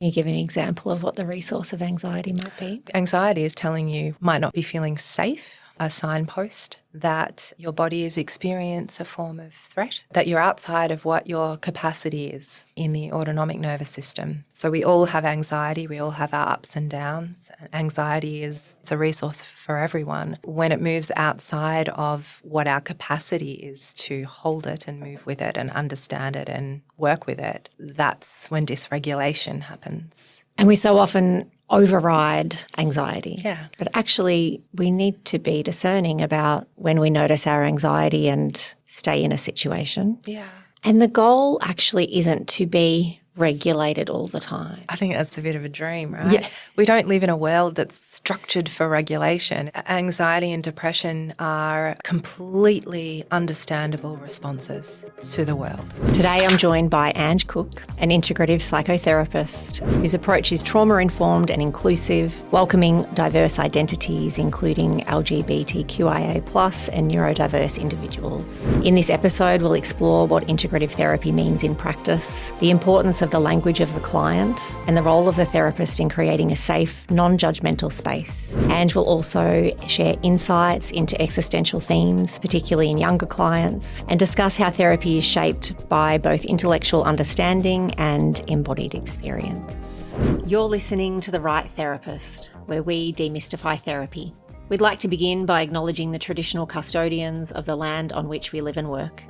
Can you give an example of what the resource of anxiety might be? Anxiety is telling you might not be feeling safe, a signpost that your body is experiencing a form of threat, that you're outside of what your capacity is in the autonomic nervous system. So we all have anxiety, we all have our ups and downs. Anxiety is a resource for everyone. When it moves outside of what our capacity is to hold it and move with it and understand it and work with it, that's when dysregulation happens. And we so often override anxiety. Yeah. But actually, we need to be discerning about when we notice our anxiety and stay in a situation. Yeah. And the goal actually isn't to be regulated all the time. I think that's a bit of a dream, right? Yeah. We don't live in a world that's structured for regulation. Anxiety and depression are completely understandable responses to the world. Today I'm joined by Ange Cook, an integrative psychotherapist whose approach is trauma-informed and inclusive, welcoming diverse identities including LGBTQIA+ and neurodiverse individuals. In this episode, we'll explore what integrative therapy means in practice, the importance of the language of the client, and the role of the therapist in creating a safe, non-judgmental space. Ange will also share insights into existential themes, particularly in younger clients, and discuss how therapy is shaped by both intellectual understanding and embodied experience. You're listening to The Right Therapist, where we demystify therapy. We'd like to begin by acknowledging the traditional custodians of the land on which we live and work.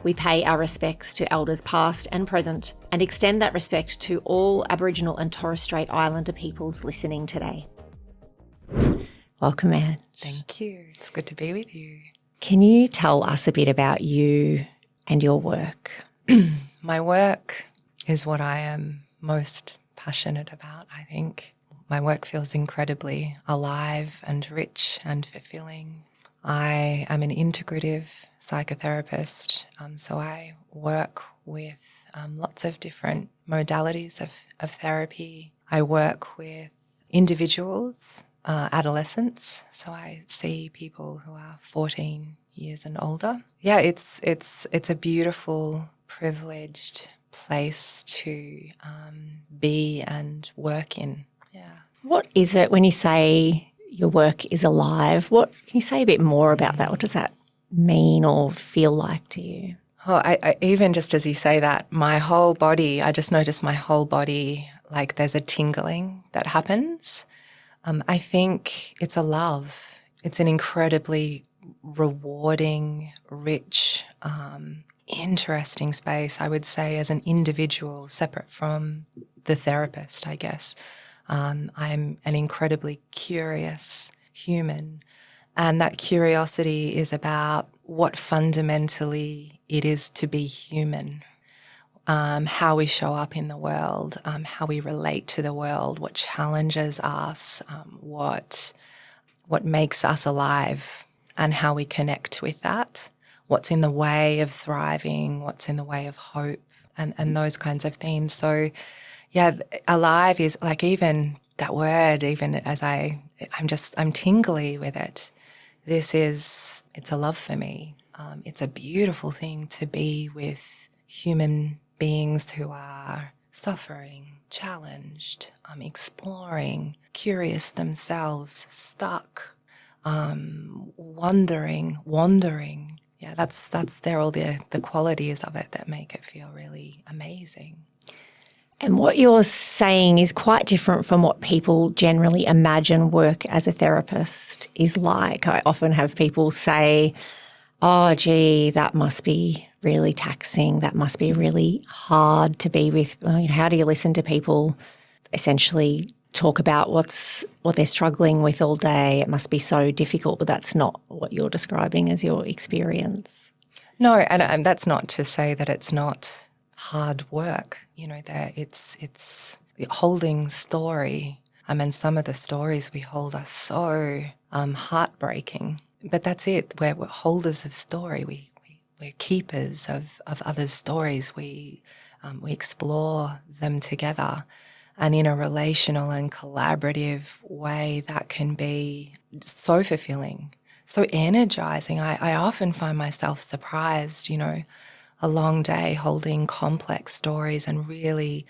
We pay our respects to elders past and present and extend that respect to all Aboriginal and Torres Strait Islander peoples listening today. Welcome, Ange. Thank you. It's good to be with you. Can you tell us a bit about you and your work? My work is what I am most passionate about, I think. My work feels incredibly alive and rich and fulfilling. I am an integrative psychotherapist, so I work with lots of different modalities of therapy. I work with individuals, adolescents, so I see people who are 14 years and older. Yeah, it's a beautiful, privileged place to be and work in. Yeah. What is it when you say your work is alive? Can you say a bit more about that? What does that mean or feel like to you? Oh, I even just as you say that, my whole body, I just notice my whole body, like there's a tingling that happens. I think it's a love. It's an incredibly rewarding, rich, interesting space, I would say, as an individual, separate from the therapist, I guess. I'm an incredibly curious human, and that curiosity is about what fundamentally it is to be human, how we show up in the world, how we relate to the world, what challenges us, what makes us alive, and how we connect with that, what's in the way of thriving, what's in the way of hope, and those kinds of themes. So yeah, alive is like even that word, even as I'm tingly with it. It's a love for me. It's a beautiful thing to be with human beings who are suffering, challenged, exploring, curious themselves, stuck, wandering. Yeah, they're all the qualities of it that make it feel really amazing. And what you're saying is quite different from what people generally imagine work as a therapist is like. I often have people say, oh, gee, that must be really taxing. That must be really hard to be with. How do you listen to people essentially talk about what they're struggling with all day? It must be so difficult, but that's not what you're describing as your experience. No, and that's not to say that it's not hard work. That it's holding story. And some of the stories we hold are so heartbreaking. But that's it. We're holders of story. We're keepers of others' stories. We explore them together. And in a relational and collaborative way, that can be so fulfilling, so energizing. I often find myself surprised, a long day holding complex stories and really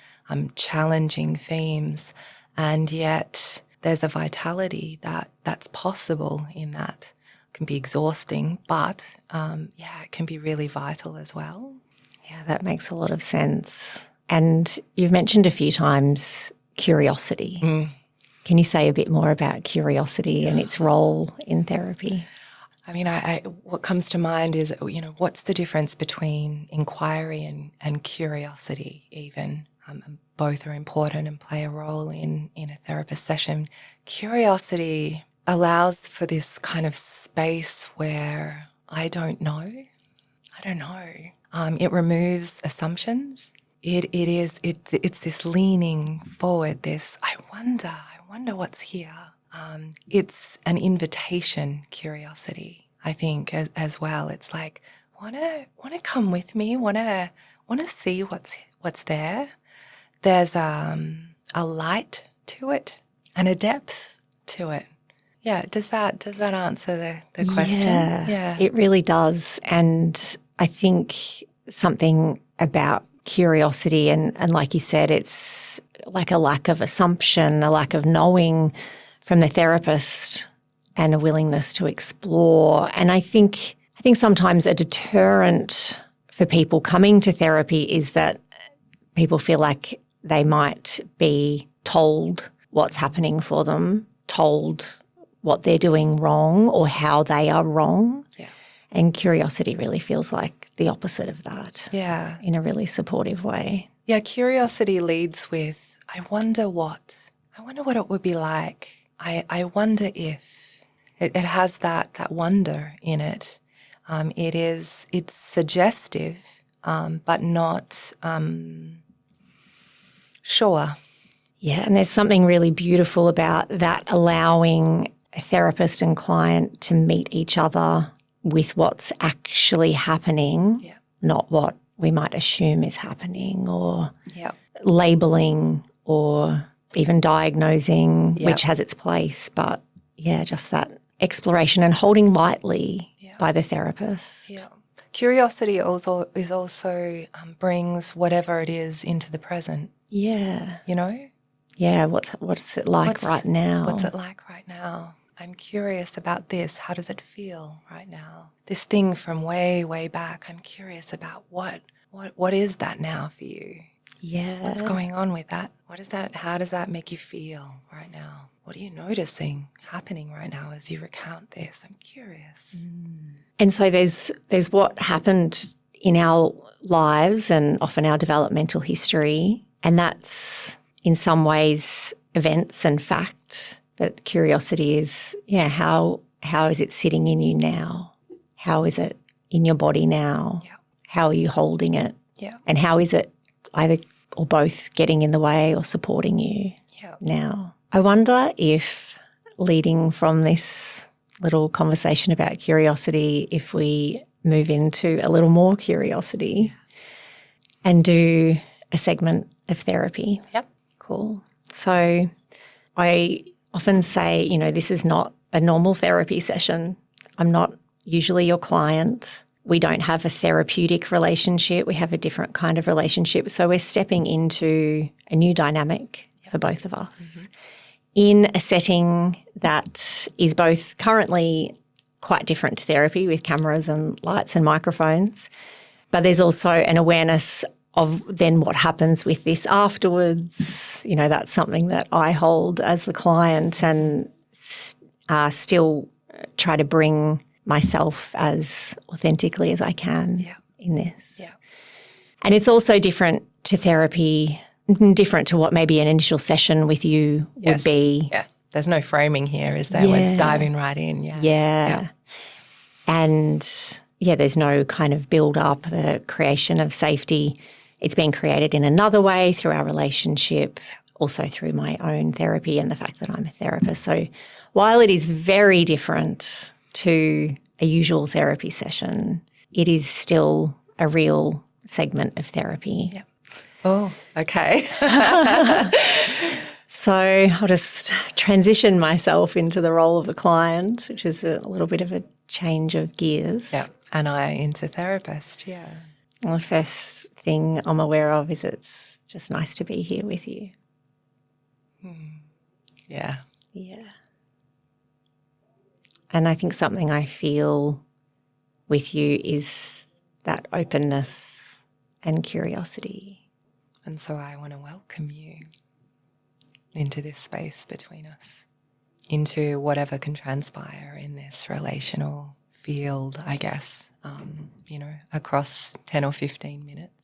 challenging themes, and yet there's a vitality that's possible in that. It can be exhausting, but it can be really vital as well. Yeah, that makes a lot of sense. And you've mentioned a few times curiosity. Can you say a bit more about curiosity and its role in therapy? I mean, what comes to mind is, what's the difference between inquiry and curiosity even? Both are important and play a role in a therapist session. Curiosity allows for this kind of space where I don't know. It removes assumptions. It's this leaning forward, this I wonder what's here. It's an invitation, curiosity, I think, as well. It's like, wanna come with me, wanna see what's there. There's a light to it and a depth to it. Yeah, does that answer the question? Yeah, it really does. And I think something about curiosity and like you said, it's like a lack of assumption, a lack of knowing from the therapist and a willingness to explore. And I think sometimes a deterrent for people coming to therapy is that people feel like they might be told what's happening for them, told what they're doing wrong or how they are wrong. Yeah. And curiosity really feels like the opposite of that. Yeah. In a really supportive way. Yeah, curiosity leads with, I wonder what it would be like. I wonder if it has that wonder in it. It's suggestive, but not sure. Yeah, and there's something really beautiful about that, allowing a therapist and client to meet each other with what's actually happening, not what we might assume is happening, or labelling or even diagnosing, which has its place. But, just that exploration and holding lightly by the therapist. Yeah. Curiosity also brings whatever it is into the present. Yeah. Yeah, what's it like right now? What's it like right now? I'm curious about this. How does it feel right now? This thing from way, way back, I'm curious about what is that now for you? Yeah. What's going on with that? What is that? How does that make you feel right now? What are you noticing happening right now as you recount this? I'm curious. And so there's what happened in our lives and often our developmental history, and that's in some ways events and fact, but curiosity is, how is it sitting in you now? How is it in your body now? Yeah. How are you holding it? Yeah. And how is it either or both getting in the way or supporting you now? I wonder if, leading from this little conversation about curiosity, if we move into a little more curiosity and do a segment of therapy. Yep. Cool. So I often say, this is not a normal therapy session. I'm not usually your client. We don't have a therapeutic relationship. We have a different kind of relationship. So we're stepping into a new dynamic for both of us in a setting that is both currently quite different to therapy with cameras and lights and microphones, but there's also an awareness of then what happens with this afterwards. That's something that I hold as the client and still try to bring myself as authentically as I can in this. Yeah. And it's also different to therapy, different to what maybe an initial session with you would be. Yeah. There's no framing here, is there? We're diving right in. Yeah. And there's no kind of build up, the creation of safety. It's been created in another way through our relationship, also through my own therapy and the fact that I'm a therapist. So while it is very different to a usual therapy session, it is still a real segment of therapy. Yeah. Oh, okay. So I'll just transition myself into the role of a client, which is a little bit of a change of gears. Yeah, and I into therapist, Well, the first thing I'm aware of is it's just nice to be here with you. Yeah. Yeah. And I think something I feel with you is that openness and curiosity. And so I want to welcome you into this space between us, into whatever can transpire in this relational field, I guess, across 10 or 15 minutes.